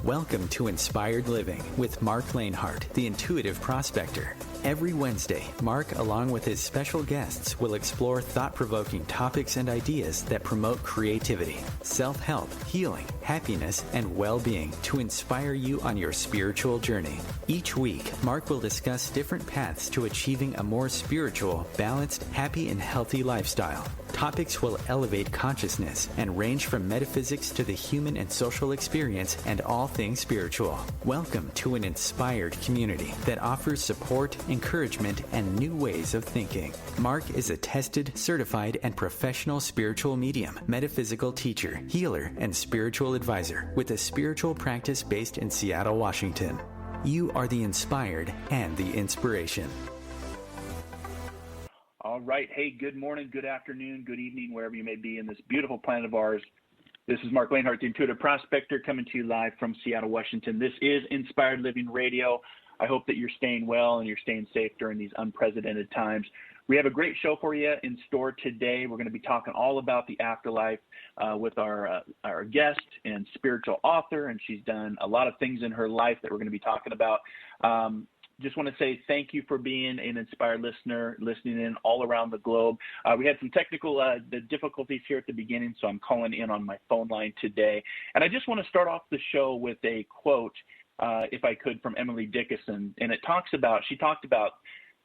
Welcome to Inspired Living with Marc Lainhart, the intuitive prospector. Every Wednesday, Marc, along with his special guests, will explore thought-provoking topics and ideas that promote creativity, self-help, healing, happiness, and well-being to inspire you on your spiritual journey. Each week, Marc will discuss different paths to achieving a more spiritual, balanced, happy, and healthy lifestyle. Topics will elevate consciousness and range from metaphysics to the human and social experience and all things spiritual. Welcome to an inspired community that offers support, encouragement, and new ways of thinking. Marc is a tested, certified, and professional spiritual medium, metaphysical teacher, healer, and spiritual advisor with a spiritual practice based in Seattle, Washington. You are the inspired and the inspiration. All right. Hey, good morning, good afternoon, good evening, wherever you may be in this beautiful planet of ours. This is Marc Lainhart, the Intuitive Prospector, coming to you live from Seattle, Washington. This is Inspired Living Radio. I hope that you're staying well and you're staying safe during these unprecedented times. We have a great show for you in store today. We're going to be talking all about the afterlife with our guest and spiritual author, and she's done a lot of things in her life that we're going to be talking about. Just want to say thank you for being an inspired listener, listening in all around the globe. We had some technical difficulties here at the beginning, so I'm calling in on my phone line today. And I just want to start off the show with a quote, if I could, from Emily Dickinson. And she talked about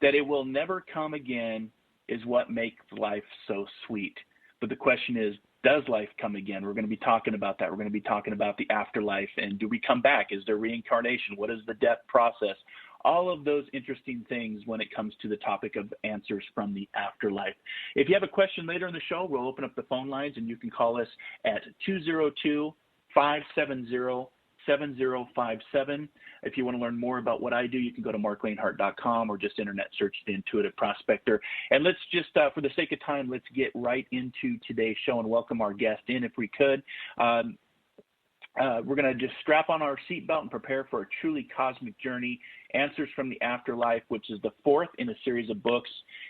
that it will never come again is what makes life so sweet. But the question is, does life come again? We're going to be talking about that. We're going to be talking about the afterlife, and do we come back? Is there reincarnation? What is the death process? All of those interesting things when it comes to the topic of answers from the afterlife. If you have a question later in the show, we'll open up the phone lines, and you can call us at 202-570-7057. If you want to learn more about what I do, you can go to marclainhart.com or just internet search The Intuitive Prospector. And let's just, for the sake of time, let's get right into today's show and welcome our guest in if we could. We're going to just strap on our seatbelt and prepare for a truly cosmic journey, Answers from the Afterlife, which is the fourth in a series of books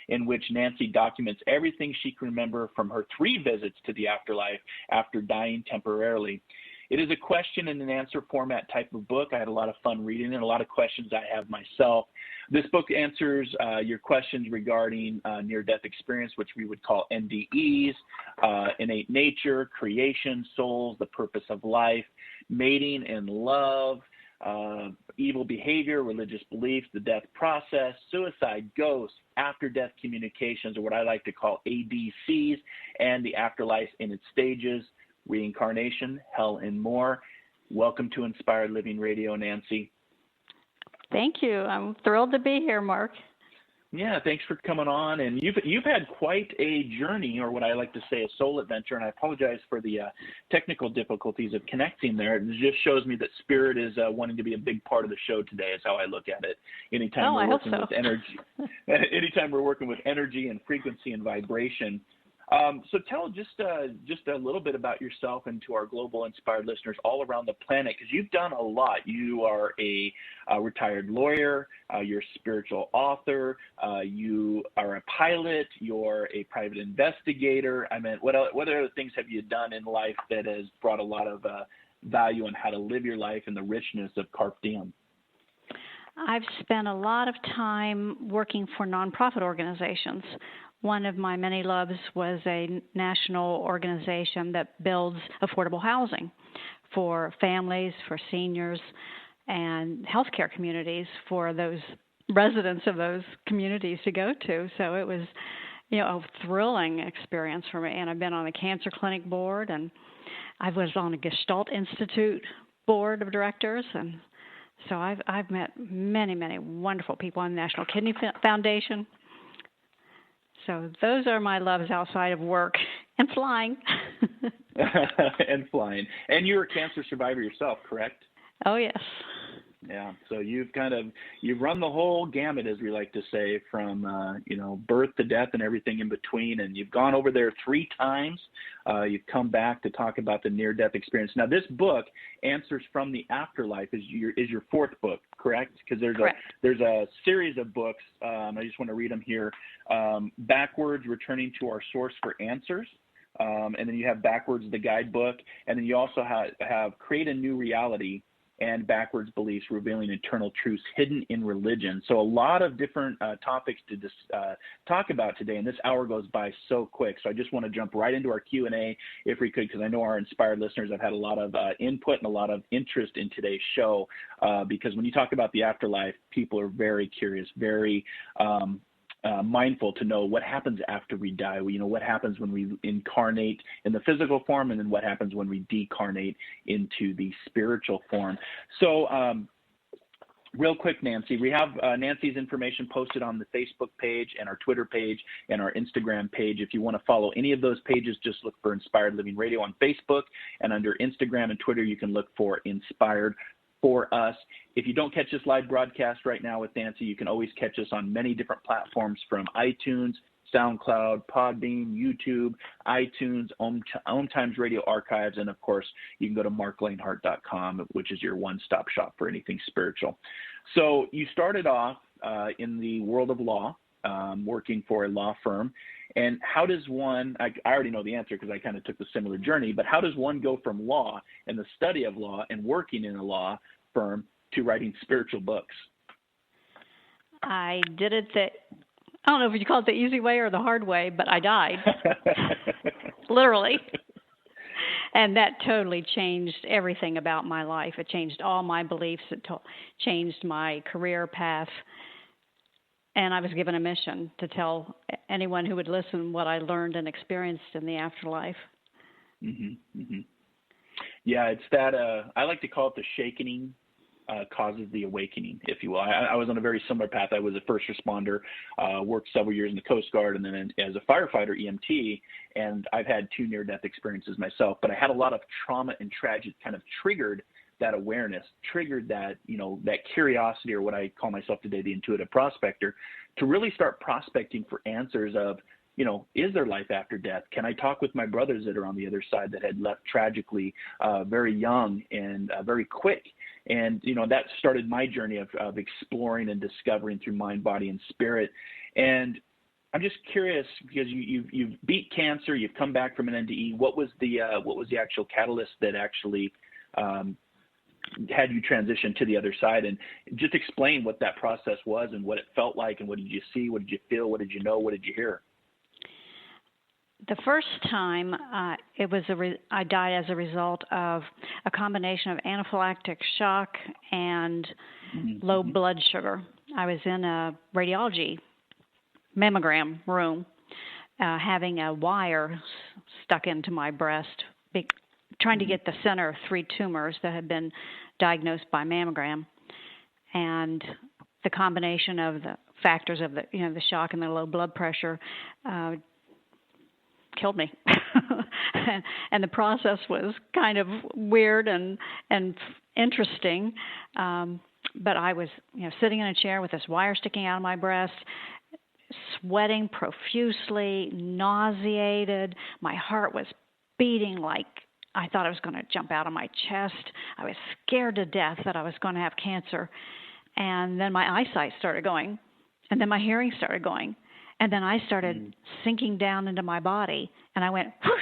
in which Nanci documents everything she can remember from her 3 visits to the afterlife after dying temporarily. It is a question and an answer format type of book. I had a lot of fun reading it, a lot of questions I have myself. This book answers your questions regarding near-death experience, which we would call NDEs, innate nature, creation, souls, the purpose of life, mating and love, evil behavior, religious beliefs, the death process, suicide, ghosts, after-death communications, or what I like to call ADCs, and the afterlife in its stages, reincarnation, hell, and more. Welcome to Inspired Living Radio, Nanci. Thank you. I'm thrilled to be here, Marc. Yeah, thanks for coming on. And you've had quite a journey, or what I like to say, a soul adventure. And I apologize for the technical difficulties of connecting there. It just shows me that Spirit is wanting to be a big part of the show today. Is how I look at it. Anytime we're working with energy, anytime we're working with energy and frequency and vibration. So tell just a little bit about yourself and to our global inspired listeners all around the planet, because you've done a lot. You are a retired lawyer, you're a spiritual author, you are a pilot, you're a private investigator. I mean, what other things have you done in life that has brought a lot of value on how to live your life and the richness of Carpe Diem? I've spent a lot of time working for nonprofit organizations. One of my many loves was a national organization that builds affordable housing for families, for seniors, and healthcare communities for those residents of those communities to go to. So it was, a thrilling experience for me. And I've been on the Cancer Clinic board, and I was on a Gestalt Institute board of directors, and so I've met many, many wonderful people on the National Kidney Foundation. So those are my loves outside of work and flying. And flying. And you're a cancer survivor yourself, correct? Oh, yes. Yeah. So you've run the whole gamut, as we like to say, from, birth to death and everything in between. And you've gone over there 3 times. You've come back to talk about the near-death experience. Now, this book, Answers from the Afterlife, is your 4th book, correct? Because there's a series of books. I just want to read them here. Backwards, Returning to Our Source for Answers. And then you have Backwards, the guidebook. And then you also have Create a New Reality, and backwards beliefs revealing eternal truths hidden in religion. So a lot of different topics to talk about today, and this hour goes by so quick. So I just want to jump right into our Q&A if we could, because I know our inspired listeners have had a lot of input and a lot of interest in today's show, because when you talk about the afterlife, people are very curious, very mindful to know what happens after we die. What happens when we incarnate in the physical form, and then what happens when we decarnate into the spiritual form. So real quick, Nanci, we have Nanci's information posted on the Facebook page and our Twitter page and our Instagram page. If you want to follow any of those pages, just look for Inspired Living Radio on Facebook, and under Instagram and Twitter, you can look for Inspired for Us. If you don't catch this live broadcast right now with Nanci, you can always catch us on many different platforms, from iTunes, SoundCloud, Podbean, YouTube, iTunes, OMTimes Radio Archives, and of course, you can go to marclainhart.com, which is your one-stop shop for anything spiritual. So you started off in the world of law, working for a law firm. And how does one, I already know the answer because I kind of took the similar journey, but how does one go from law and the study of law and working in a law firm to writing spiritual books? I did it I don't know if you call it the easy way or the hard way, but I died. Literally. And that totally changed everything about my life. It changed all my beliefs. It changed my career path. And I was given a mission to tell anyone who would listen what I learned and experienced in the afterlife. Mm-hmm, mm-hmm. Yeah, it's that, I like to call it the shakening causes the awakening, if you will. I was on a very similar path. I was a first responder, worked several years in the Coast Guard, and then as a firefighter, EMT, and I've had 2 near-death experiences myself, but I had a lot of trauma and tragedy kind of triggered that awareness, triggered that, that curiosity, or what I call myself today, the intuitive prospector, to really start prospecting for answers of, is there life after death? Can I talk with my brothers that are on the other side that had left tragically very young and very quick? And, that started my journey of exploring and discovering through mind, body, and spirit. And I'm just curious, because you've beat cancer, you've come back from an NDE. What was the actual catalyst that actually had you transition to the other side? And just explain what that process was and what it felt like, and what did you see, what did you feel, what did you know, what did you hear? The first time I died as a result of a combination of anaphylactic shock and low blood sugar. I was in a radiology mammogram room, having a wire stuck into my breast, trying to get the center of 3 tumors that had been diagnosed by mammogram. And the combination of the factors of the shock and the low blood pressure killed me. And the process was kind of weird and interesting. But I was sitting in a chair with this wire sticking out of my breast, sweating profusely, nauseated. My heart was beating like I thought I was going to jump out of my chest. I was scared to death that I was going to have cancer. And then my eyesight started going, and then my hearing started going. And then I started sinking down into my body, and I went whoosh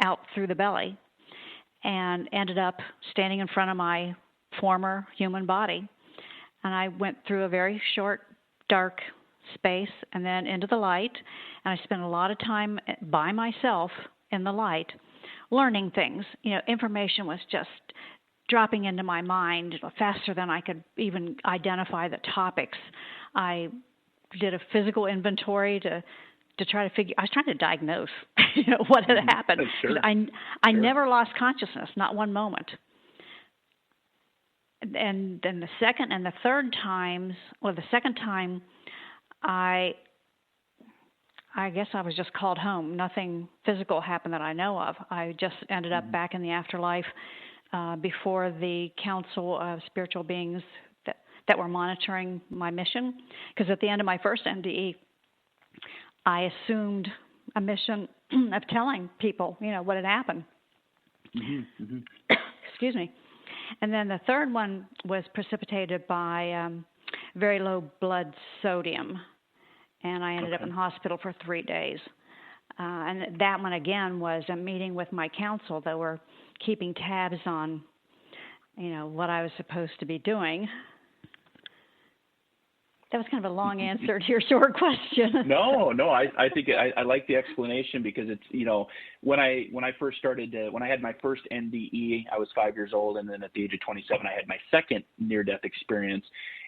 out through the belly and ended up standing in front of my former human body. And I went through a very short, dark space and then into the light. And I spent a lot of time by myself in the light learning things. Information was just dropping into my mind faster than I could even identify the topics. I did a physical inventory to try to figure. I was trying to diagnose, what had happened. Sure. I never lost consciousness, not one moment. And then the second and the third times, the second time, I guess I was just called home. Nothing physical happened that I know of. I just ended up back in the afterlife before the council of spiritual beings that were monitoring my mission. Because at the end of my first NDE, I assumed a mission of telling people, what had happened. Excuse me. And then the third one was precipitated by very low blood sodium. And I ended up in hospital for 3 days. And that one, again, was a meeting with my counsel that were keeping tabs on what I was supposed to be doing. That was kind of a long answer to your short question. No, I think I like the explanation because it's, when I first started, when I had my first NDE, I was 5 years old, and then at the age of 27, I had my second near-death experience.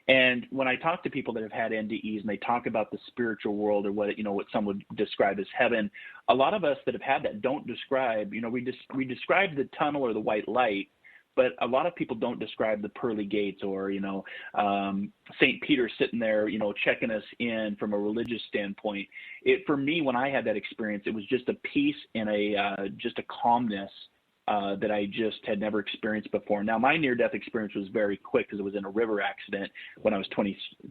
And when I talk to people that have had NDEs and they talk about the spiritual world or what some would describe as heaven, a lot of us that have had that don't describe, we describe the tunnel or the white light, but a lot of people don't describe the pearly gates or, St. Peter sitting there, checking us in from a religious standpoint. For me, when I had that experience, it was just a peace and just a calmness that I just had never experienced before. Now, my near-death experience was very quick because it was in a river accident when I was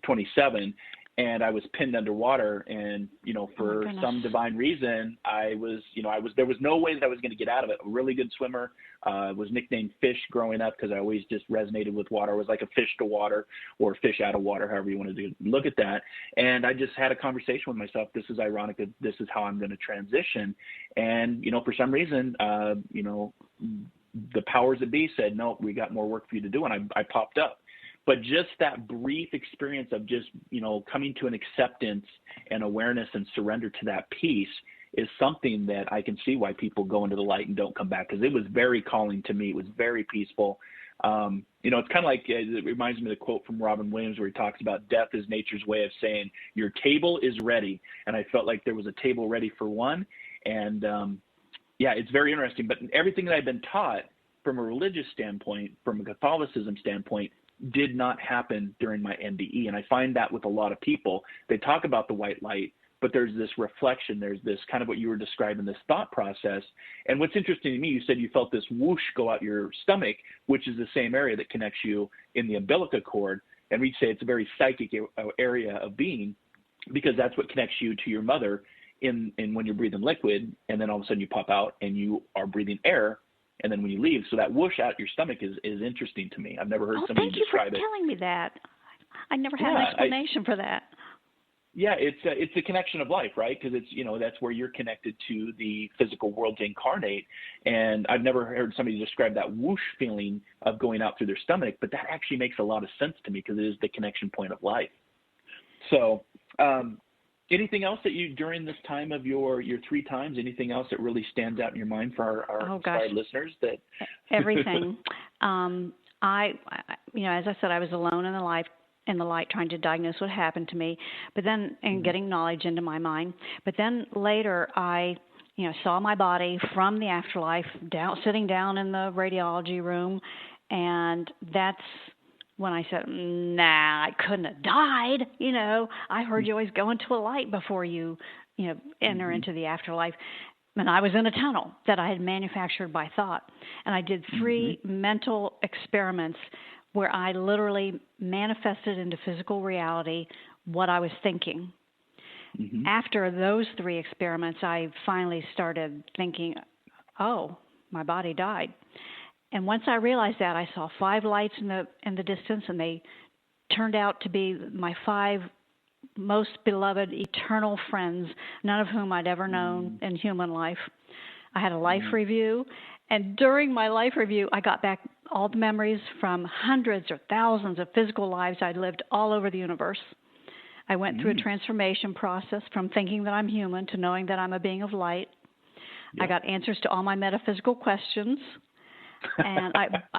27. And I was pinned underwater, and for some divine reason, there was no way that I was going to get out of it. A really good swimmer, was nicknamed Fish growing up because I always just resonated with water. I was like a fish to water or fish out of water, however you wanted to look at that. And I just had a conversation with myself. This is ironic that this is how I'm going to transition. And for some reason, the powers that be said, no, we got more work for you to do, and I popped up. But just that brief experience of just, coming to an acceptance and awareness and surrender to that peace is something that I can see why people go into the light and don't come back, because it was very calling to me. It was very peaceful. It's kind of like, it reminds me of the quote from Robin Williams where he talks about death is nature's way of saying your table is ready. And I felt like there was a table ready for one. And it's very interesting. But everything that I've been taught from a religious standpoint, from a Catholicism standpoint, did not happen during my NDE. And I find that with a lot of people. They talk about the white light, but there's this reflection, there's this kind of what you were describing, this thought process. And what's interesting to me, you said you felt this whoosh go out your stomach, which is the same area that connects you in the umbilical cord. And we'd say it's a very psychic area of being, because that's what connects you to your mother in when you're breathing liquid, and then all of a sudden you pop out and you are breathing air. And then when you leave, so that whoosh out your stomach is interesting to me. I've never heard somebody describe it. Thank you for telling me that. I never had an explanation for that. Yeah, it's the connection of life, right? Because it's, that's where you're connected to the physical world to incarnate. And I've never heard somebody describe that whoosh feeling of going out through their stomach, but that actually makes a lot of sense to me because it is the connection point of life. So, anything else that during this time of your 3 times, anything else that really stands out in your mind for our inspired listeners? That everything. As I said, I was alone in the light trying to diagnose what happened to me, but then, and getting knowledge into my mind. But then later I, saw my body from the afterlife sitting down in the radiology room. And that's when I said, nah, I couldn't have died. I heard you always go into a light before you, enter into the afterlife. And I was in a tunnel that I had manufactured by thought. And I did 3 mental experiments where I literally manifested into physical reality what I was thinking. After those 3 experiments, I finally started thinking, oh, my body died. And once I realized that, I saw 5 lights in the distance, and they turned out to be my 5 most beloved eternal friends, none of whom I'd ever known in human life. I had a life review, and during my life review, I got back all the memories from hundreds or thousands of physical lives I'd lived all over the universe. I went through a transformation process from thinking that I'm human to knowing that I'm a being of light. I got answers to all my metaphysical questions. And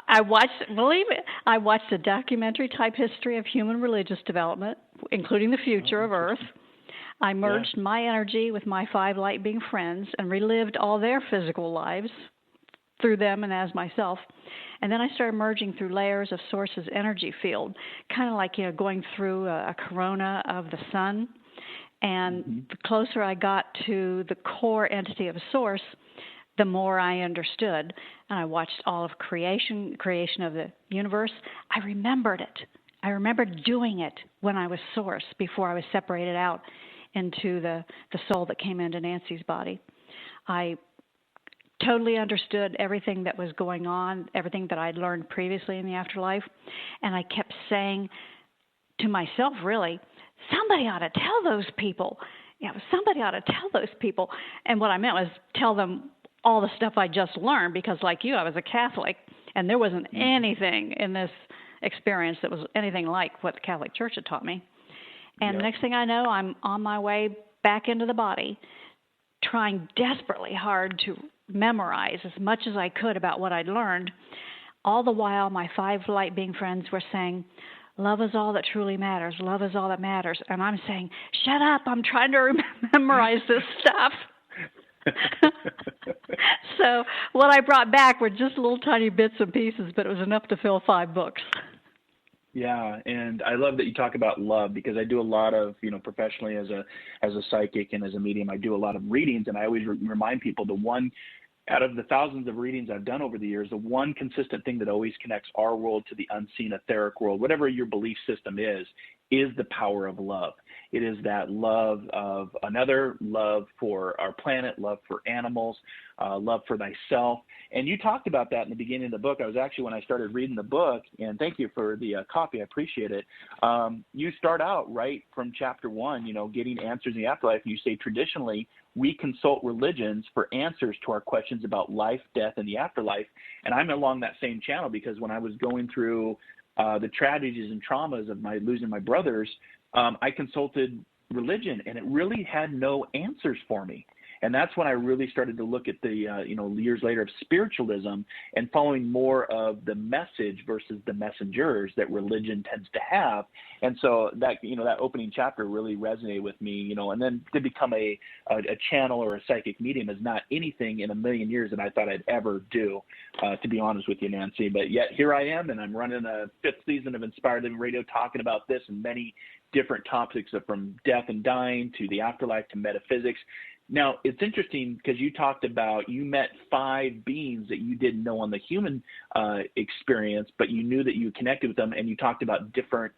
I watched a documentary-type history of human religious development, including the future of Earth. I merged my energy with my 5 light being friends and relived all their physical lives through them and as myself. And then I started merging through layers of Source's energy field, kind of like, going through a corona of the sun. And the closer I got to the core entity of Source, the more I understood. And I watched all of creation of the universe. I remembered it. I remembered doing it when I was Source, before I was separated out into the soul that came into Nancy's body. I totally understood everything that was going on, everything that I'd learned previously in the afterlife. And I kept saying to myself, really, somebody ought to tell those people. Somebody ought to tell those people. And what I meant was tell them all the stuff I just learned, because like you, I was a Catholic, And there wasn't anything in this experience that was anything like what the Catholic Church had taught me. And the next thing I know, I'm on my way back into the body, trying desperately hard to memorize as much as I could about what I'd learned. All the while, my 5 light being friends were saying, love is all that truly matters. Love is all that matters. And I'm saying, shut up. I'm trying to memorize this stuff. So what I brought back were just little tiny bits and pieces, but it was enough to fill 5 books. Yeah, and I love that you talk about love, because I do a lot of, professionally as a psychic and as a medium, I do a lot of readings, and I always remind people the one out of the thousands of readings I've done over the years, the one consistent thing that always connects our world to the unseen etheric world, whatever your belief system is the power of love. It is that love of another, love for our planet, love for animals, love for thyself. And you talked about that in the beginning of the book. I was actually, when I started reading the book, and thank you for the copy, I appreciate it. You start out right from chapter 1, getting answers in the afterlife. You say, traditionally, we consult religions for answers to our questions about life, death, and the afterlife. And I'm along that same channel, because when I was going through the tragedies and traumas of losing my brothers, I consulted religion, and it really had no answers for me. And that's when I really started to look at the, years later, of spiritualism and following more of the message versus the messengers that religion tends to have. And so that, that opening chapter really resonated with me, and then to become a channel or a psychic medium is not anything in a million years that I thought I'd ever do, to be honest with you, Nanci. But yet here I am, and I'm running a 5th season of Inspired Living Radio, talking about this and many different topics, from death and dying to the afterlife to metaphysics. Now, it's interesting because you talked about you met 5 beings that you didn't know on the human experience, but you knew that you connected with them, and you talked about different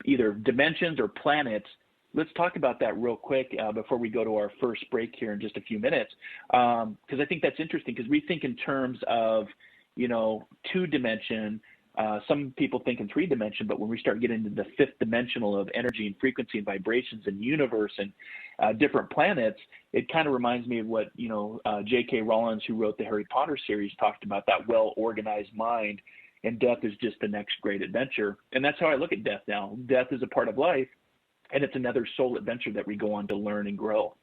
either dimensions or planets. Let's talk about that real quick before we go to our first break here in just a few minutes, because I think that's interesting, because we think in terms of, 2-dimension. Some people think in 3-dimension, but when we start getting into the 5th dimensional of energy and frequency and vibrations and universe and different planets, it kind of reminds me of what, J.K. Rowling, who wrote the Harry Potter series, talked about, that well-organized mind, and death is just the next great adventure. And that's how I look at death now. Death is a part of life, and it's another soul adventure that we go on to learn and grow.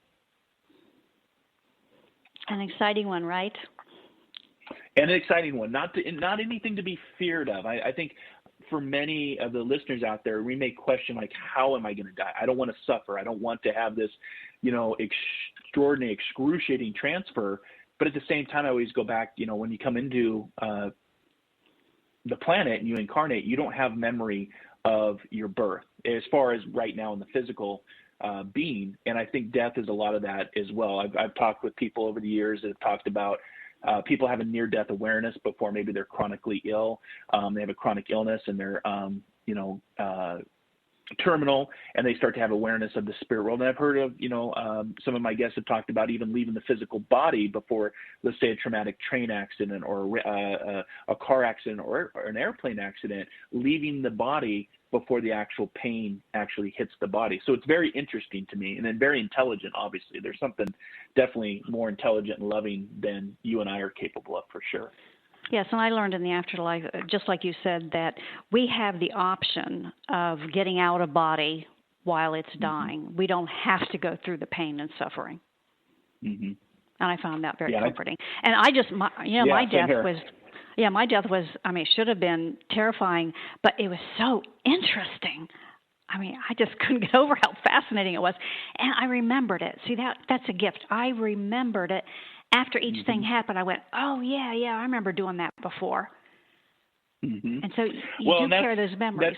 An exciting one, right? And an exciting one, not anything to be feared of. I think for many of the listeners out there, we may question, like, how am I going to die? I don't want to suffer. I don't want to have this, extraordinary, excruciating transfer. But at the same time, I always go back, when you come into the planet and you incarnate, you don't have memory of your birth as far as right now in the physical being. And I think death is a lot of that as well. I've talked with people over the years that have talked about people have a near-death awareness before maybe they're chronically ill. They have a chronic illness and they're, terminal, and they start to have awareness of the spirit world. And I've heard of, some of my guests have talked about even leaving the physical body before, let's say, a traumatic train accident or a car accident or an airplane accident, leaving the body before the actual pain actually hits the body. So it's very interesting to me, and then very intelligent, obviously. There's something definitely more intelligent and loving than you and I are capable of, for sure. Yes, and I learned in the afterlife, just like you said, that we have the option of getting out of body while it's dying. Mm-hmm. We don't have to go through the pain and suffering. Mm-hmm. And I found that very comforting. And I just, my death was, it should have been terrifying, but it was so interesting. I just couldn't get over how fascinating it was. And I remembered it. See, that's a gift. I remembered it. After each thing happened, I went, oh, yeah, I remember doing that before. Mm-hmm. And so you carry those memories.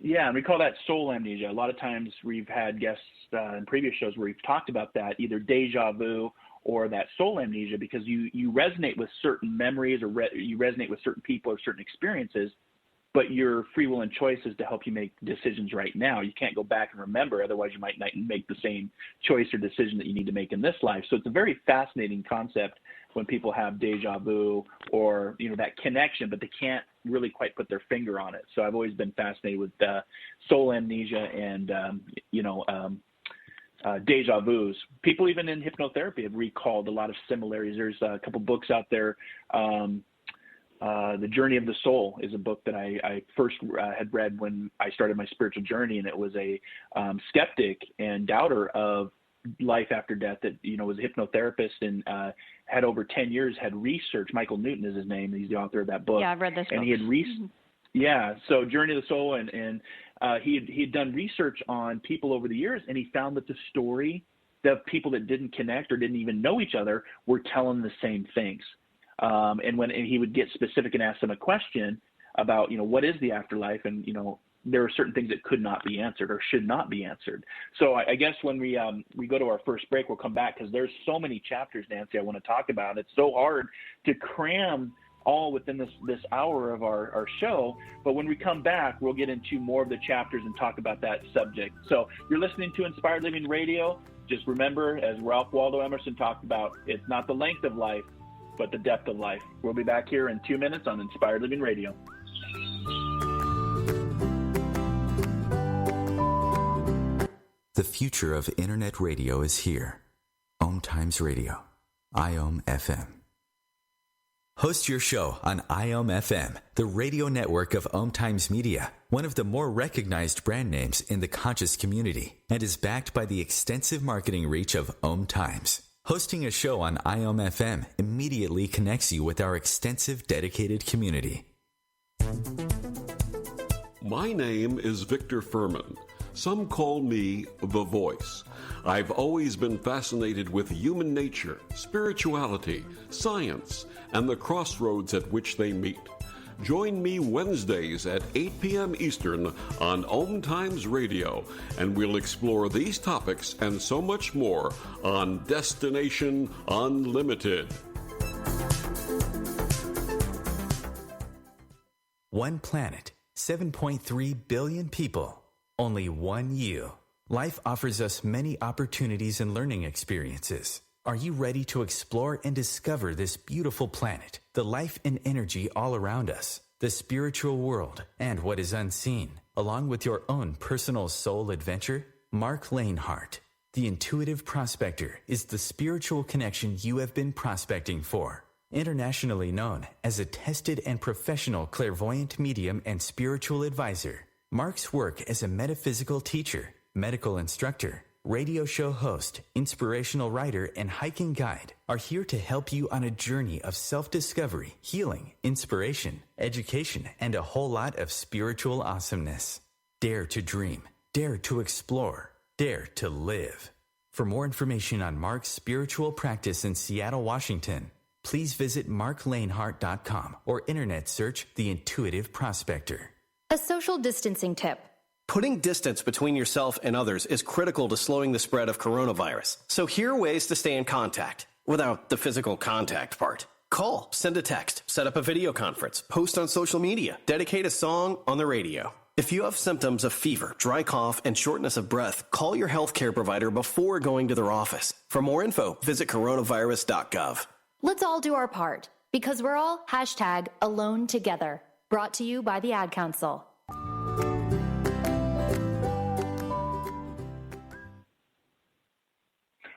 And we call that soul amnesia. A lot of times we've had guests in previous shows where we've talked about that, either deja vu or that soul amnesia, because you resonate with certain memories or you resonate with certain people or certain experiences, but your free will and choice is to help you make decisions right now. You can't go back and remember, otherwise you might not make the same choice or decision that you need to make in this life. So it's a very fascinating concept when people have deja vu or, that connection, but they can't really quite put their finger on it. So I've always been fascinated with soul amnesia and, deja vus. People even in hypnotherapy have recalled a lot of similarities. There's a couple books out there The Journey of the Soul is a book that I first had read when I started my spiritual journey, and it was a skeptic and doubter of life after death that, was a hypnotherapist and had over 10 years had researched. Michael Newton is his name. He's the author of that book. Yeah, I've read this book. And he had yeah, so Journey of the Soul, and he had done research on people over the years, and he found that the story of people that didn't connect or didn't even know each other were telling the same things. And when he would get specific and ask them a question about, what is the afterlife, and there are certain things that could not be answered or should not be answered. So I guess when we go to our first break, we'll come back because there's so many chapters, Nanci, I want to talk about. It's so hard to cram all within this hour of our show. But when we come back, we'll get into more of the chapters and talk about that subject. So you're listening to Inspired Living Radio. Just remember, as Ralph Waldo Emerson talked about, it's not the length of life, but the depth of life. We'll be back here in 2 minutes on Inspired Living Radio. The future of internet radio is here. OMTimes Radio, IOM FM. Host your show on IOM FM, the radio network of OMTimes Media, one of the more recognized brand names in the conscious community, and is backed by the extensive marketing reach of OMTimes. Hosting a show on IOM FM immediately connects you with our extensive dedicated community. My name is Victor Furman. Some call me The Voice. I've always been fascinated with human nature, spirituality, science, and the crossroads at which they meet. Join me Wednesdays at 8 p.m. Eastern on OMTimes Radio, and we'll explore these topics and so much more on Destination Unlimited. One planet, 7.3 billion people. Only one you. Life offers us many opportunities and learning experiences. Are you ready to explore and discover this beautiful planet, the life and energy all around us, the spiritual world, and what is unseen, along with your own personal soul adventure? Marc Lainhart, the intuitive prospector, is the spiritual connection you have been prospecting for. Internationally known as a tested and professional clairvoyant medium and spiritual advisor, Marc's work as a metaphysical teacher, medical instructor, radio show host, inspirational writer, and hiking guide are here to help you on a journey of self-discovery, healing, inspiration, education, and a whole lot of spiritual awesomeness. Dare to dream. Dare to explore. Dare to live. For more information on Marc's spiritual practice in Seattle, Washington, please visit marclainhart.com or internet search The Intuitive Prospector. A social distancing tip. Putting distance between yourself and others is critical to slowing the spread of coronavirus. So here are ways to stay in contact without the physical contact part. Call, send a text, set up a video conference, post on social media, dedicate a song on the radio. If you have symptoms of fever, dry cough, and shortness of breath, call your healthcare provider before going to their office. For more info, visit coronavirus.gov. Let's all do our part, because we're all #alone together. Brought to you by the Ad Council.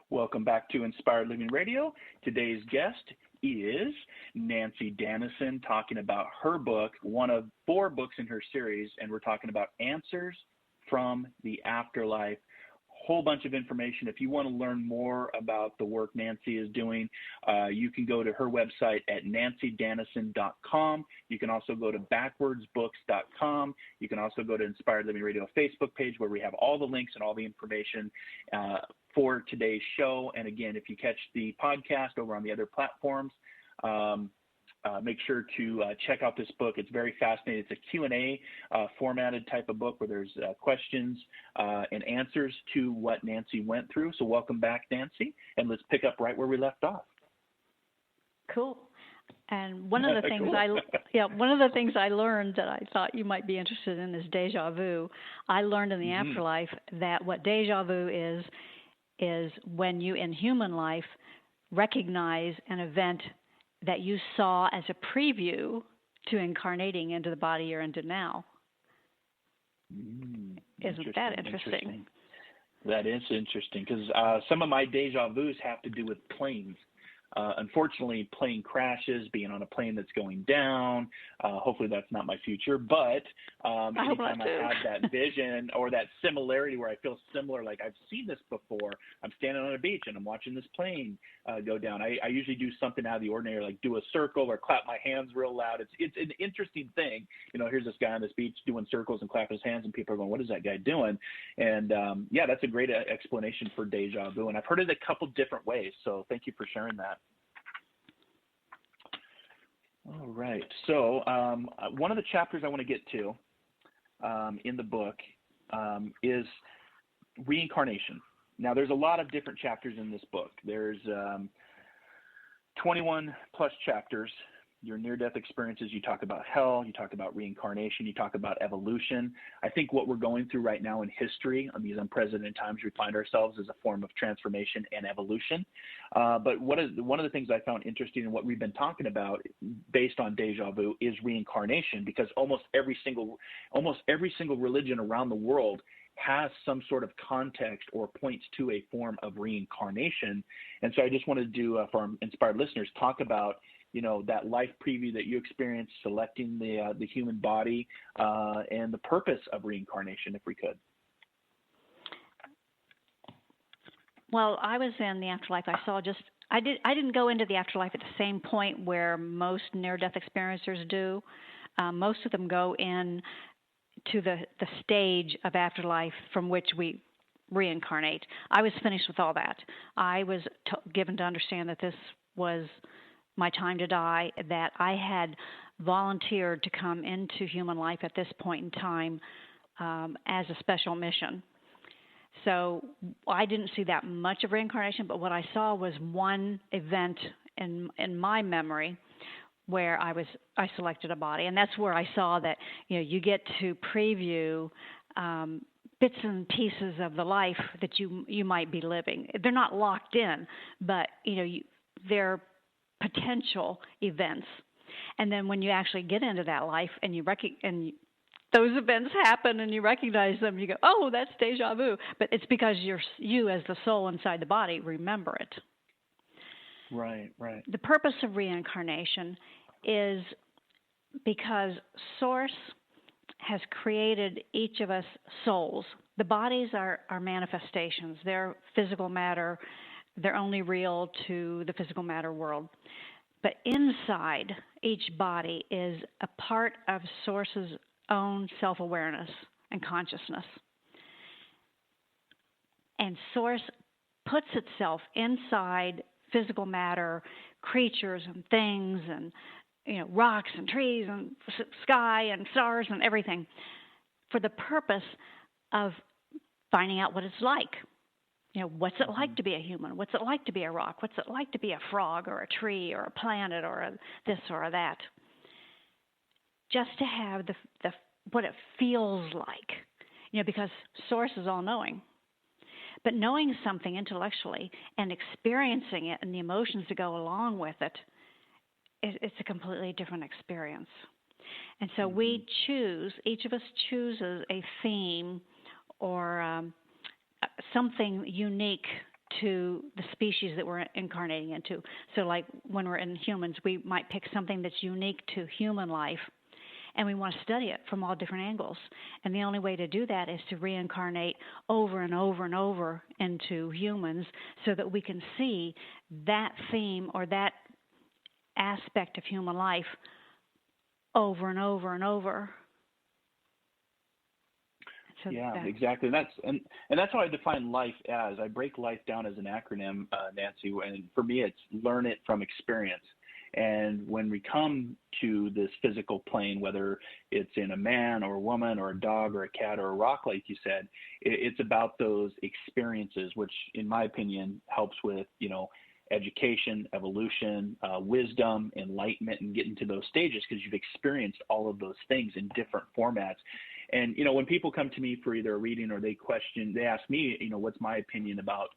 Welcome back to Inspired Living Radio. Today's guest is Nanci Danison, talking about her book, one of 4 books in her series, and we're talking about Answers from the Afterlife. Whole bunch of information. If you want to learn more about the work Nanci is doing, you can go to her website at nancidanison.com. You can also go to backwardsbooks.com. You can also go to Inspired Living Radio Facebook page, where we have all the links and all the information for today's show. And again, if you catch the podcast over on the other platforms, make sure to check out this book. It's very fascinating. It's a Q&A formatted type of book where there's questions and answers to what Nanci went through. So welcome back, Nanci, and let's pick up right where we left off. Cool. And one of the things one of the things I learned that I thought you might be interested in is deja vu. I learned in the afterlife that what deja vu is when you in human life recognize an event that you saw as a preview to incarnating into the body you're into now. Isn't that interesting? That is interesting, because some of my deja vus have to do with planes. Unfortunately, plane crashes, being on a plane that's going down. Hopefully that's not my future, but anytime I have that vision or that similarity where I feel similar, like I've seen this before, I'm standing on a beach and I'm watching this plane go down. I usually do something out of the ordinary, like do a circle or clap my hands real loud. It's an interesting thing. Here's this guy on this beach doing circles and clapping his hands, and people are going, what is that guy doing? And yeah, that's a great explanation for deja vu. And I've heard it a couple different ways. So thank you for sharing that. All right. So one of the chapters I want to get to in the book is reincarnation. Now, there's a lot of different chapters in this book. There's 21 plus chapters. Your near-death experiences, you talk about hell, you talk about reincarnation, you talk about evolution. I think what we're going through right now in history, on these unprecedented times we find ourselves, is a form of transformation and evolution. But one of the things I found interesting in what we've been talking about based on deja vu is reincarnation, because almost every single religion around the world has some sort of context or points to a form of reincarnation. And so I just wanted to, for our inspired listeners, talk about that life preview that you experienced, selecting the human body, and the purpose of reincarnation, if we could. Well, I was in the afterlife. I didn't go into the afterlife at the same point where most near-death experiencers do. Most of them go in to the stage of afterlife from which we reincarnate. I was finished with all that. I was given to understand that this was my time to die, that I had volunteered to come into human life at this point in time as a special mission. So I didn't see that much of reincarnation, but what I saw was one event in my memory where I selected a body, and that's where I saw that you get to preview bits and pieces of the life that you might be living. They're not locked in, but they're potential events. And then when you actually get into that life and those events happen and you recognize them, you go, oh, that's deja vu. But it's because you as the soul inside the body remember it. Right. The purpose of reincarnation is because Source has created each of us souls. The bodies are manifestations. They're physical matter. They're only real to the physical matter world. But inside each body is a part of Source's own self-awareness and consciousness. And Source puts itself inside physical matter, creatures and things and rocks and trees and sky and stars and everything for the purpose of finding out what it's like. What's it like to be a human? What's it like to be a rock? What's it like to be a frog or a tree or a planet or this or that? Just to have the what it feels like, because Source is all-knowing. But knowing something intellectually and experiencing it and the emotions that go along with it, it's a completely different experience. And so we choose, each of us chooses a theme or something unique to the species that we're incarnating into. So like when we're in humans, we might pick something that's unique to human life, and we want to study it from all different angles. And the only way to do that is to reincarnate over and over and over into humans so that we can see that theme or that aspect of human life over and over and over. So exactly. And that's how I define life as. I break life down as an acronym, Nanci, and for me it's learn it from experience. And when we come to this physical plane, whether it's in a man or a woman or a dog or a cat or a rock, like you said, it's about those experiences, which in my opinion helps with, education, evolution, wisdom, enlightenment, and getting to those stages because you've experienced all of those things in different formats. And, when people come to me for either a reading or they ask me, what's my opinion about,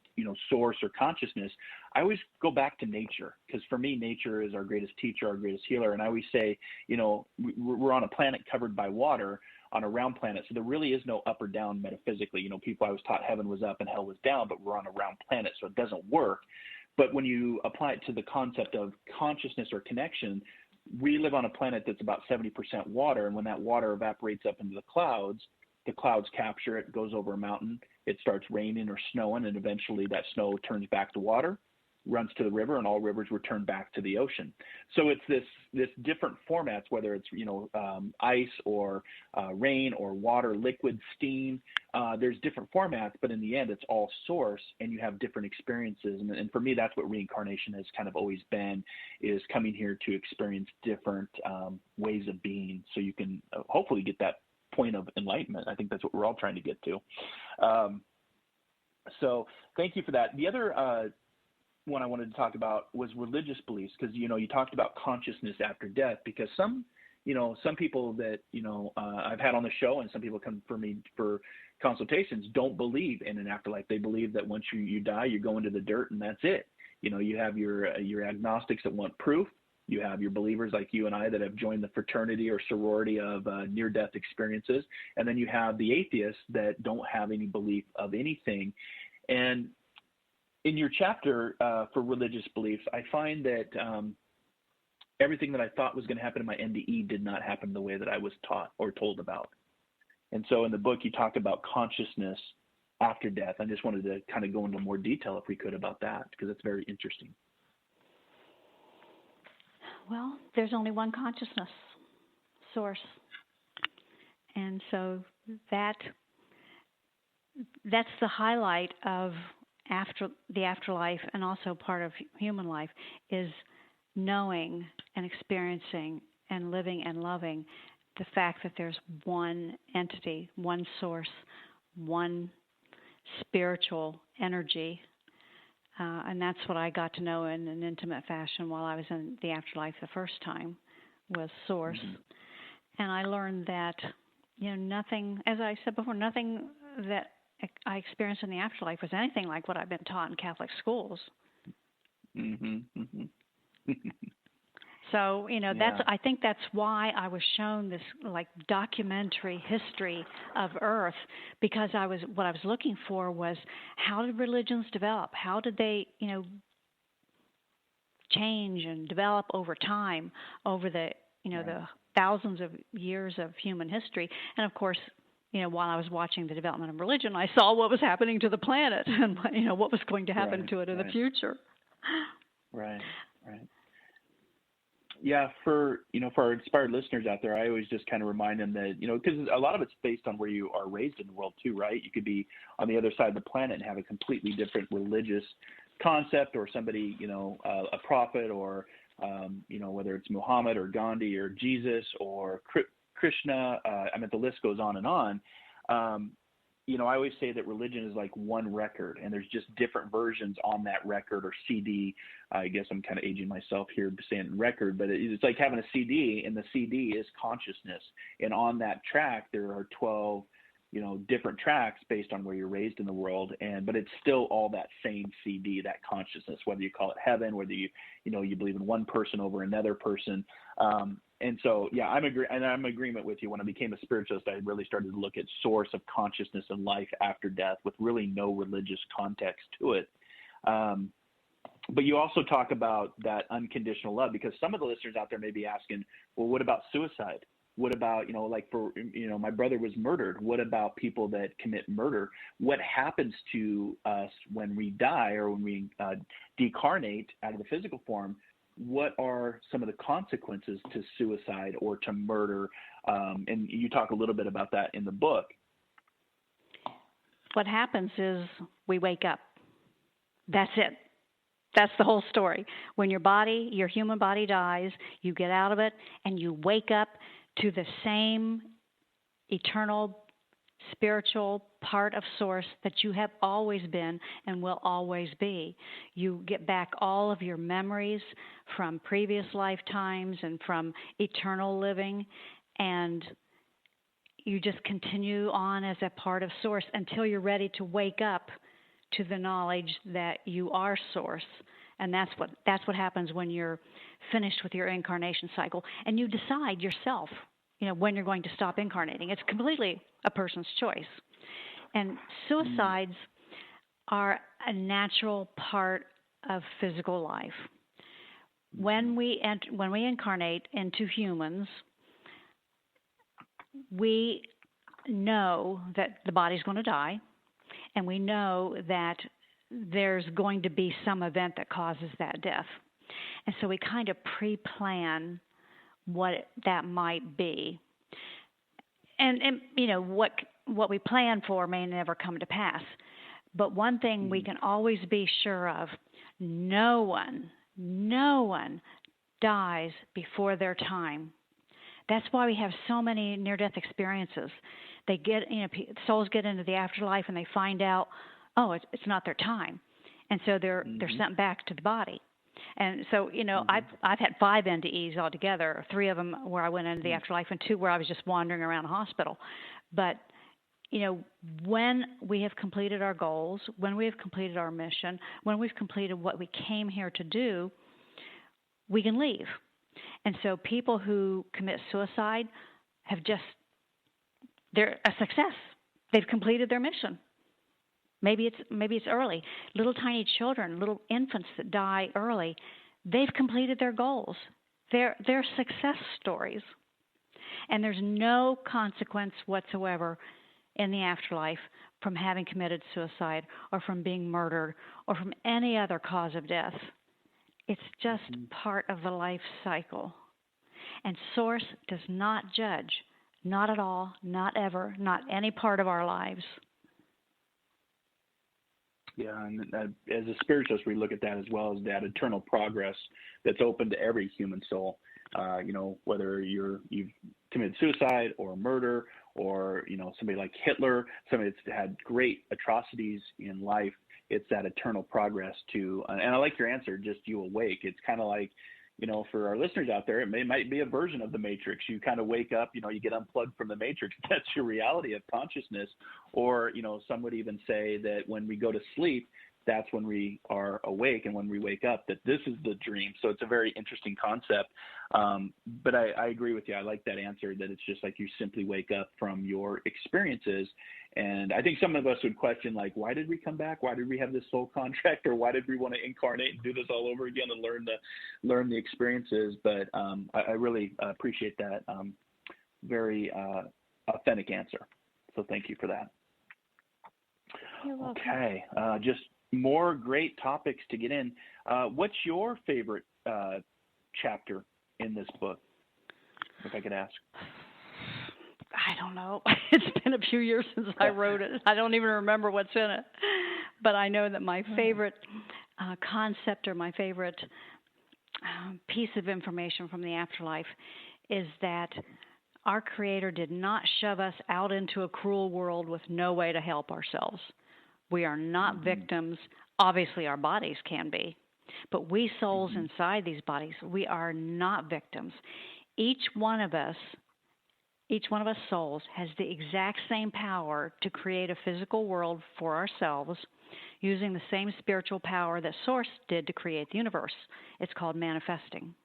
Source or consciousness, I always go back to nature because for me, nature is our greatest teacher, our greatest healer. And I always say, we're on a planet covered by water on a round planet. So there really is no up or down metaphysically. People, I was taught heaven was up and hell was down, but we're on a round planet, so it doesn't work. But when you apply it to the concept of consciousness or connection, we live on a planet that's about 70% water, and when that water evaporates up into the clouds capture it, goes over a mountain, it starts raining or snowing, and eventually that snow turns back to water, runs to the river, and all rivers return back to the ocean. So it's this different formats, whether it's ice or rain or water, liquid, steam. There's different formats, but in the end, it's all source, and you have different experiences. And for me, that's what reincarnation has kind of always been: is coming here to experience different ways of being, so you can hopefully get that point of enlightenment. I think that's what we're all trying to get to. So thank you for that. The other one I wanted to talk about was religious beliefs, because you talked about consciousness after death, because some people that I've had on the show, and some people come for me for consultations, don't believe in an afterlife. They believe that once you die, you go into the dirt and that's it. You have your agnostics that want proof. You have your believers like you and I that have joined the fraternity or sorority of near-death experiences, and then you have the atheists that don't have any belief of anything. And in your chapter for religious beliefs, I find that everything that I thought was going to happen in my NDE did not happen the way that I was taught or told about. And so in the book, you talk about consciousness after death. I just wanted to kind of go into more detail, if we could, about that, because it's very interesting. Well, there's only one consciousness source. And so that's the highlight of the afterlife, and also part of human life, is knowing and experiencing and living and loving the fact that there's one entity, one source, one spiritual energy. And that's what I got to know in an intimate fashion while I was in the afterlife the first time, was source. Mm-hmm. And I learned that, nothing, as I said before, nothing that I experienced in the afterlife was anything like what I've been taught in Catholic schools. Mm-hmm. Mm-hmm. So, I think that's why I was shown this documentary history of Earth, because what I was looking for was, how did religions develop? How did they, change and develop over time, over the, the thousands of years of human history? And of course, while I was watching the development of religion, I saw what was happening to the planet and, what was going to happen to it in the future. Right. Yeah, for our inspired listeners out there, I always just kind of remind them that, because a lot of it's based on where you are raised in the world too, right? You could be on the other side of the planet and have a completely different religious concept, or somebody, a prophet, or, whether it's Muhammad or Gandhi or Jesus or Krishna, the list goes on and on. I always say that religion is like one record, and there's just different versions on that record or CD. I guess I'm kind of aging myself here saying record, but it's like having a CD, and the CD is consciousness. And on that track, there are 12, different tracks based on where you're raised in the world. But it's still all that same CD, that consciousness, whether you call it heaven, whether you believe in one person over another person. And so, yeah, I'm in agreement with you. When I became a spiritualist, I really started to look at source of consciousness and life after death with really no religious context to it. But you also talk about that unconditional love, because some of the listeners out there may be asking, well, what about suicide? What about, my brother was murdered. What about people that commit murder? What happens to us when we die, or when we decarnate out of the physical form? What are some of the consequences to suicide or to murder? And you talk a little bit about that in the book. What happens is we wake up. That's it. That's the whole story. When your human body dies, you get out of it and you wake up to the same eternal spiritual part of source that you have always been and will always be. You get back all of your memories from previous lifetimes and from eternal living, and you just continue on as a part of source until you're ready to wake up to the knowledge that you are source. And that's what happens when you're finished with your incarnation cycle, and you decide yourself, when you're going to stop incarnating. It's completely a person's choice. And suicides are a natural part of physical life. When we incarnate into humans, we know that the body's going to die, and we know that there's going to be some event that causes that death. And so we kind of pre-plan what that might be. And you know, what we plan for may never come to pass. But one thing we can always be sure of, no one dies before their time. That's why we have so many near-death experiences. They get, you know, souls get into the afterlife and they find out, oh, it's not their time, and so they're sent back to the body. And so, you know, I've had 5 NDEs altogether, 3 of them where I went into the afterlife, and 2 where I was just wandering around a hospital. But you know, when we have completed our goals, when we have completed our mission, when we've completed what we came here to do, we can leave. And so people who commit suicide they're a success. They've completed their mission. Maybe it's early. Little tiny children, little infants that die early, they've completed their goals. They're success stories. And there's no consequence whatsoever in the afterlife from having committed suicide or from being murdered or from any other cause of death. It's just part of the life cycle. And Source does not judge, not at all, not ever, not any part of our lives. Yeah, and as a spiritualist, we look at that as well as that eternal progress that's open to every human soul. You know, whether you've committed suicide or murder, or you know, somebody like Hitler, somebody that's had great atrocities in life, it's that eternal progress to. And I like your answer, just you awake. It's kind of like, you know, for our listeners out there, it might be a version of the Matrix. You kind of wake up, you know, you get unplugged from the Matrix. That's your reality of consciousness. Or, you know, some would even say that when we go to sleep, that's when we are awake, and when we wake up, that this is the dream. So it's a very interesting concept. But I agree with you. I like that answer, that it's just like you simply wake up from your experiences. And I think some of us would question, like, why did we come back? Why did we have this soul contract? Or why did we want to incarnate and do this all over again and learn the experiences? But I really appreciate that very authentic answer. So thank you for that. You're welcome. Okay, just more great topics to get in. What's your favorite chapter in this book, if I could ask? I don't know. It's been a few years since I wrote it. I don't even remember what's in it. But I know that my favorite concept, or my favorite piece of information from the afterlife, is that our Creator did not shove us out into a cruel world with no way to help ourselves. We are not victims. Obviously, our bodies can be. But we souls inside these bodies, we are not victims. Each one of us souls has the exact same power to create a physical world for ourselves using the same spiritual power that Source did to create the universe. It's called manifesting.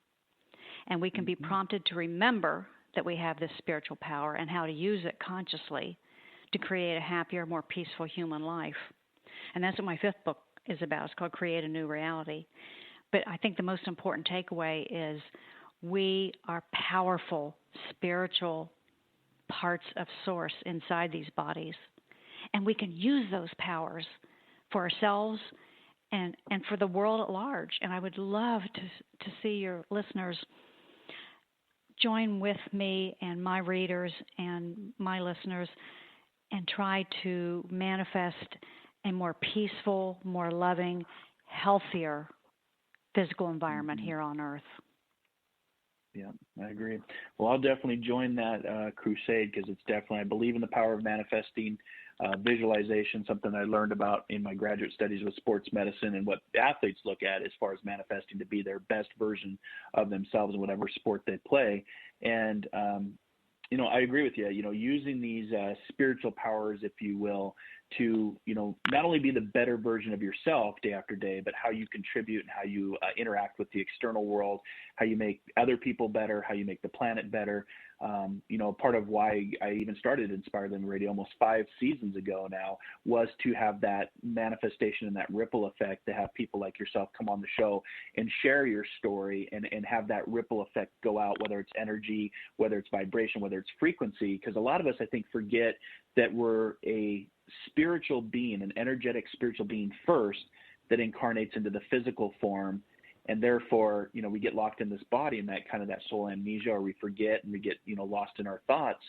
And we can be prompted to remember that we have this spiritual power and how to use it consciously to create a happier, more peaceful human life. And that's what my 5th book is about. It's called Create a New Reality. But I think the most important takeaway is we are powerful, spiritual parts of Source inside these bodies. And we can use those powers for ourselves and for the world at large. And I would love to see your listeners join with me and my readers and my listeners and try to manifest a more peaceful, more loving, healthier physical environment here on Earth. Yeah, I agree. Well, I'll definitely join that crusade, because it's definitely, I believe in the power of manifesting, visualization, something I learned about in my graduate studies with sports medicine, and what athletes look at as far as manifesting to be their best version of themselves in whatever sport they play. And, you know, I agree with you, you know, using these spiritual powers, if you will, to, you know, not only be the better version of yourself day after day, but how you contribute and how you interact with the external world, how you make other people better, how you make the planet better. Part of why I even started Inspired Living Radio almost 5 seasons ago now was to have that manifestation and that ripple effect, to have people like yourself come on the show and share your story and have that ripple effect go out, whether it's energy, whether it's vibration, whether it's frequency. Because a lot of us, I think, forget that we're a spiritual being, an energetic spiritual being first that incarnates into the physical form. And therefore, we get locked in this body and that soul amnesia, or we forget and we get, lost in our thoughts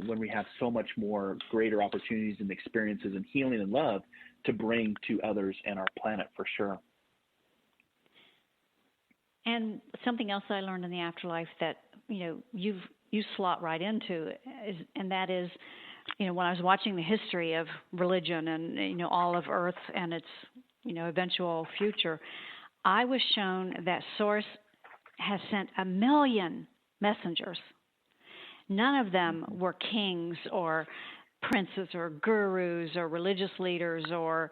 when we have so much more greater opportunities and experiences and healing and love to bring to others and our planet, for sure. And something else I learned in the afterlife that, you slot right into and that is, when I was watching the history of religion and, all of Earth and its, eventual future, I was shown that Source has sent 1 million messengers. None of them were kings or princes or gurus or religious leaders or,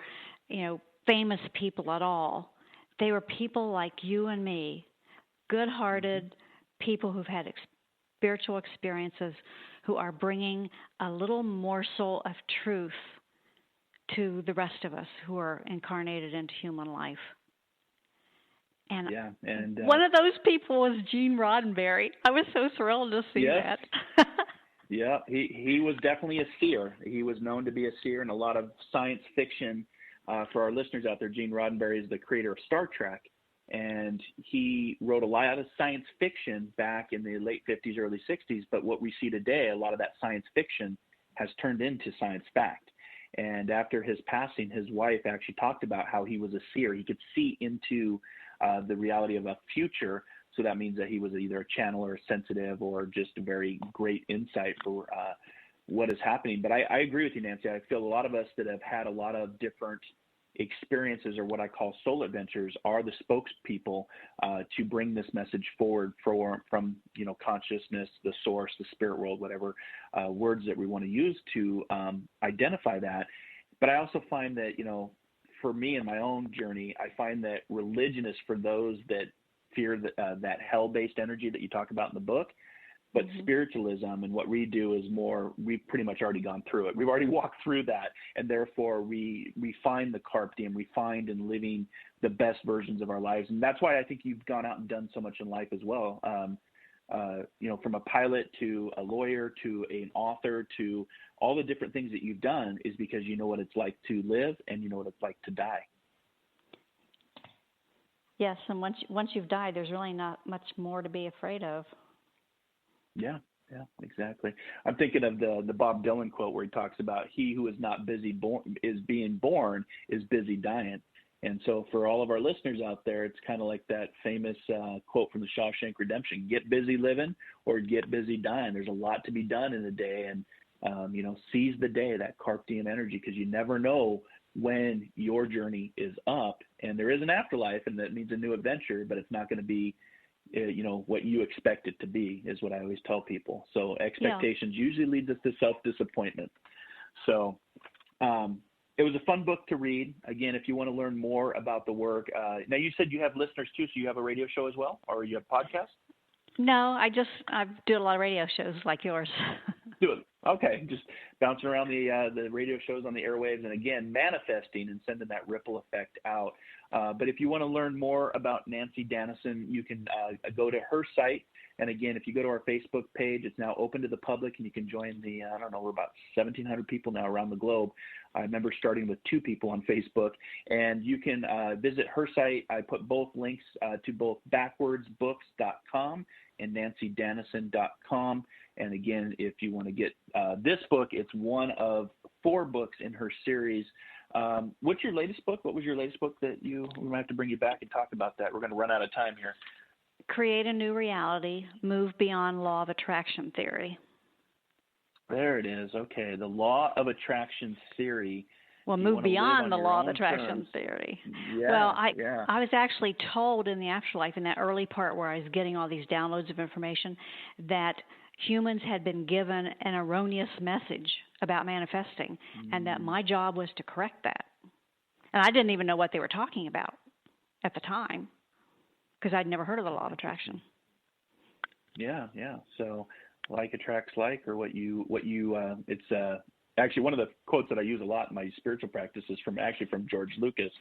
famous people at all. They were people like you and me, good-hearted people who've had spiritual experiences, who are bringing a little morsel of truth to the rest of us who are incarnated into human life. And one of those people was Gene Roddenberry. I was so thrilled to see that. Yeah, he was definitely a seer. He was known to be a seer in a lot of science fiction. For our listeners out there, Gene Roddenberry is the creator of Star Trek, and he wrote a lot of science fiction back in the late 50s, early 60s. But what we see today, a lot of that science fiction has turned into science fact. And after his passing, his wife actually talked about how he was a seer. He could see into the reality of a future. So that means that he was either a channeler, sensitive, or just a very great insight for what is happening. But I agree with you, Nanci. I feel a lot of us that have had a lot of different experiences, or what I call soul adventures, are the spokespeople to bring this message forward from consciousness, the source, the spirit world, whatever words that we want to use to identify that. But I also find that, for me in my own journey, I find that religion is for those that fear that hell-based energy that you talk about in the book. But spiritualism and what we do is more, we've pretty much already gone through it. We've already walked through that, and therefore we find the carpe diem, we find in living the best versions of our lives. And that's why I think you've gone out and done so much in life as well. From a pilot to a lawyer to an author to all the different things that you've done is because you know what it's like to live and you know what it's like to die. Yes, and once you've died, there's really not much more to be afraid of. Yeah, exactly. I'm thinking of the Bob Dylan quote where he talks about he who is not being born is busy dying. And so for all of our listeners out there, it's kind of like that famous quote from the Shawshank Redemption: get busy living or get busy dying. There's a lot to be done in a day, and seize the day, that carpe diem energy, because you never know when your journey is up. And there is an afterlife, and that means a new adventure, but it's not going to be what you expect it to be, is what I always tell people. So expectations usually leads us to self-disappointment. So it was a fun book to read. Again, if you want to learn more about the work, now you said you have listeners too, so you have a radio show as well, or you have podcasts? No, I do a lot of radio shows like yours. Do it. Okay, just bouncing around the radio shows on the airwaves, and again, manifesting and sending that ripple effect out. But if you want to learn more about Nanci Danison, you can go to her site. And again, if you go to our Facebook page, it's now open to the public, and you can join we're about 1,700 people now around the globe. I remember starting with 2 people on Facebook, and you can visit her site. I put both links to both backwardsbooks.com and nancydanison.com. And again, if you want to get this book, it's one of 4 books in her series. What's your latest book? What was your latest book that we might have to bring you back and talk about that? We're going to run out of time here. Create a New Reality, Move Beyond Law of Attraction Theory. There it is. Okay, the Law of Attraction Theory. Well, move beyond the Law of Attraction Theory. Yeah, well, I was actually told in the afterlife, in that early part where I was getting all these downloads of information, that humans had been given an erroneous message about manifesting, and that my job was to correct that. And I didn't even know what they were talking about at the time, because I'd never heard of the Law of Attraction. Yeah. So like attracts like, or it's actually one of the quotes that I use a lot in my spiritual practice is from George Lucas,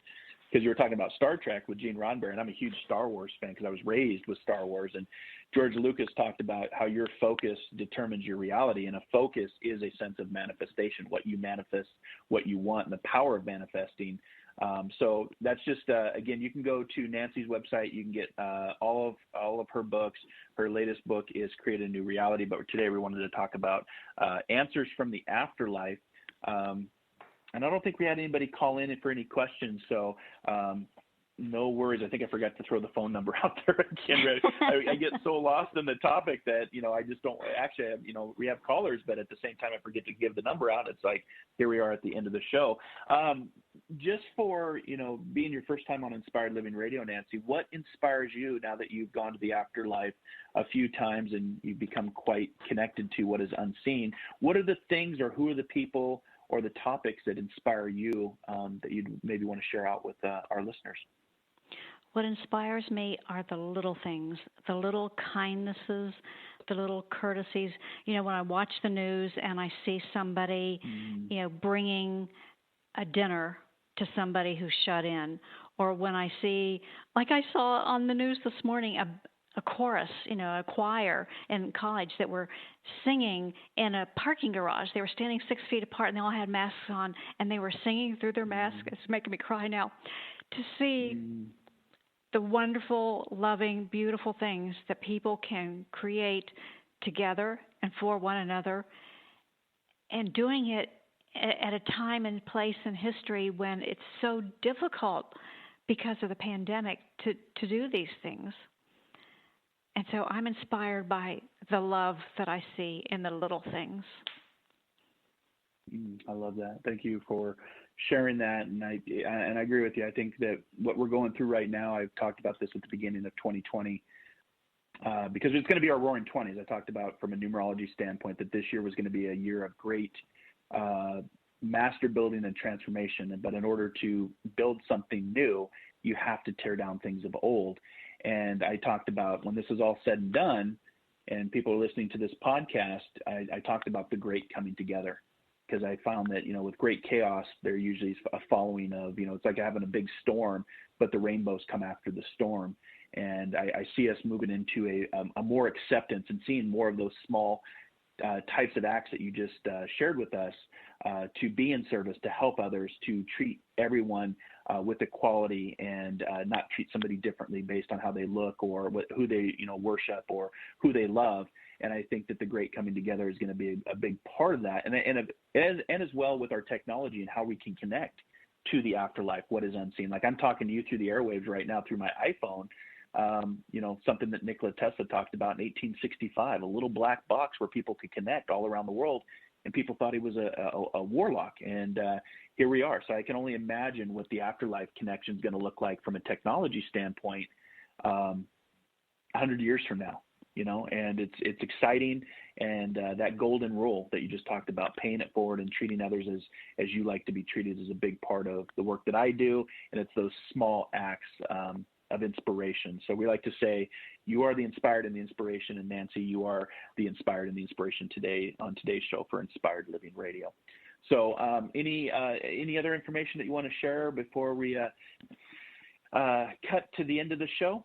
because you were talking about Star Trek with Gene Roddenberry, and I'm a huge Star Wars fan because I was raised with Star Wars, and George Lucas talked about how your focus determines your reality, and a focus is a sense of manifestation, what you manifest, what you want, and the power of manifesting. So that's just, again, you can go to Nancy's website. You can get all of her books. Her latest book is Create a New Reality. But today we wanted to talk about answers from the afterlife. And I don't think we had anybody call in for any questions. So no worries. I think I forgot to throw the phone number out there again. I get so lost in the topic that, I just don't actually have, we have callers, but at the same time, I forget to give the number out. It's like, here we are at the end of the show. Just for, being your first time on Inspired Living Radio, Nanci, what inspires you now that you've gone to the afterlife a few times and you've become quite connected to what is unseen? What are the things, or who are the people or the topics that inspire you that you'd maybe want to share out with our listeners? What inspires me are the little things, the little kindnesses, the little courtesies. When I watch the news and I see somebody, bringing a dinner to somebody who's shut in, or when I see, like I saw on the news this morning, a chorus, a choir in college that were singing in a parking garage. They were standing 6 feet apart, and they all had masks on, and they were singing through their masks. It's making me cry now to see the wonderful, loving, beautiful things that people can create together and for one another, and doing it at a time and place in history when it's so difficult because of the pandemic to do these things. And so I'm inspired by the love that I see in the little things. I love that. Thank you for sharing that. And I agree with you. I think that what we're going through right now, I've talked about this at the beginning of 2020, because it's going to be our roaring 20s. I talked about from a numerology standpoint that this year was going to be a year of great master building and transformation. But in order to build something new, you have to tear down things of old. And I talked about, when this is all said and done, and people are listening to this podcast, I talked about the great coming together, because I found that, with great chaos, there usually is a following of, it's like having a big storm, but the rainbows come after the storm. And I see us moving into a more acceptance and seeing more of those small types of acts that you just shared with us, to be in service, to help others, to treat everyone with equality, and not treat somebody differently based on how they look, or who they worship, or who they love. And I think that the great coming together is going to be a big part of that, and as well with our technology and how we can connect to the afterlife, what is unseen. Like I'm talking to you through the airwaves right now through my iPhone. Something that Nikola Tesla talked about in 1865, a little black box where people could connect all around the world, and people thought he was a warlock. And here we are. So I can only imagine what the afterlife connection is going to look like from a technology standpoint 100 years from now, and it's exciting. And that golden rule that you just talked about, paying it forward and treating others as you like to be treated, is a big part of the work that I do. And it's those small acts of inspiration. So we like to say, you are the inspired and the inspiration, and Nanci, you are the inspired and the inspiration today on today's show for Inspired Living Radio. So any other information that you want to share before we cut to the end of the show?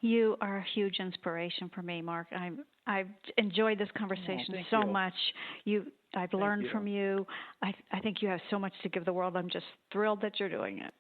You are a huge inspiration for me, Marc. I've enjoyed this conversation so much. I've learned from you. I think you have so much to give the world. I'm just thrilled that you're doing it.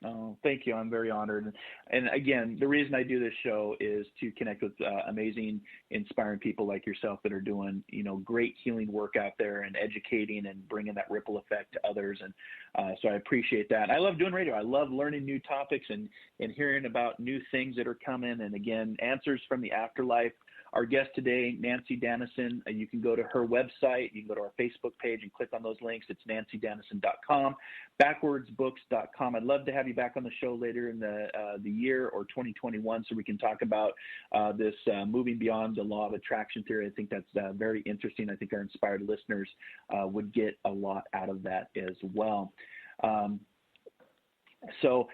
Oh, thank you. I'm very honored. And again, the reason I do this show is to connect with amazing, inspiring people like yourself that are doing, great healing work out there, and educating and bringing that ripple effect to others. And so I appreciate that. I love doing radio. I love learning new topics and hearing about new things that are coming. And again, answers from the afterlife. Our guest today, Nanci Danison, you can go to her website. You can go to our Facebook page and click on those links. It's nancydanison.com, backwardsbooks.com. I'd love to have you back on the show later in the year, or 2021, so we can talk about this moving beyond the law of attraction theory. I think that's very interesting. I think our inspired listeners would get a lot out of that as well. So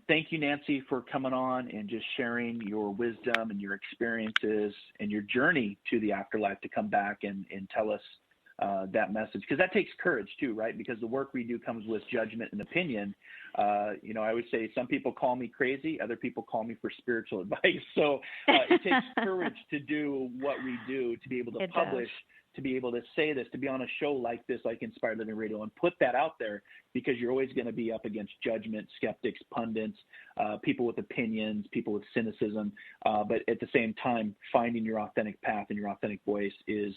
thank you, Nanci, for coming on and just sharing your wisdom and your experiences and your journey to the afterlife to come back and tell us that message. Because that takes courage too, right? Because the work we do comes with judgment and opinion. You know, I would say some people call me crazy, other people call me for spiritual advice. So it takes courage to do what we do, to be able to publish, to be able to say this, to be on a show like this, like Inspired Living Radio, and put that out there, because you're always going to be up against judgment, skeptics, pundits, people with opinions, people with cynicism. But at the same time, finding your authentic path and your authentic voice is,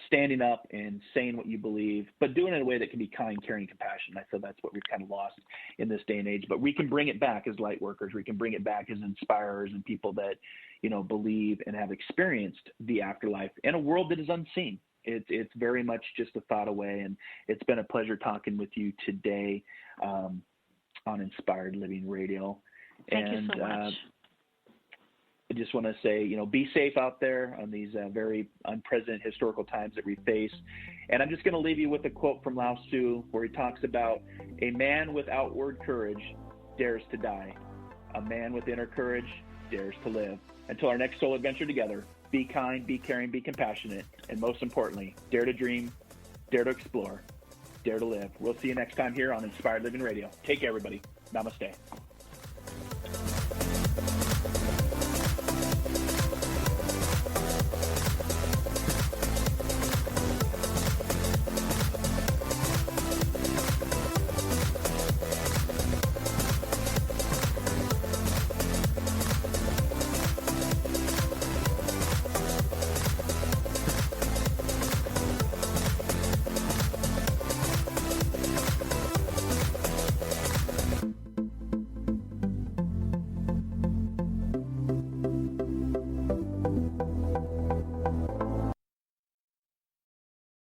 standing up and saying what you believe, but doing it in a way that can be kind, caring, compassionate. I feel that's what we've kind of lost in this day and age. But we can bring it back as light workers. We can bring it back as inspirers and people that, you know, believe and have experienced the afterlife in a world that is unseen. It's very much just a thought away. And it's been a pleasure talking with you today on Inspired Living Radio. Thank you so much. I just want to say, you know, be safe out there on these very unprecedented historical times that we face. And I'm just going to leave you with a quote from Lao Tzu, where he talks about a man with outward courage dares to die. A man with inner courage dares to live. Until our next soul adventure together, be kind, be caring, be compassionate, and most importantly, dare to dream, dare to explore, dare to live. We'll see you next time here on Inspired Living Radio. Take care, everybody. Namaste.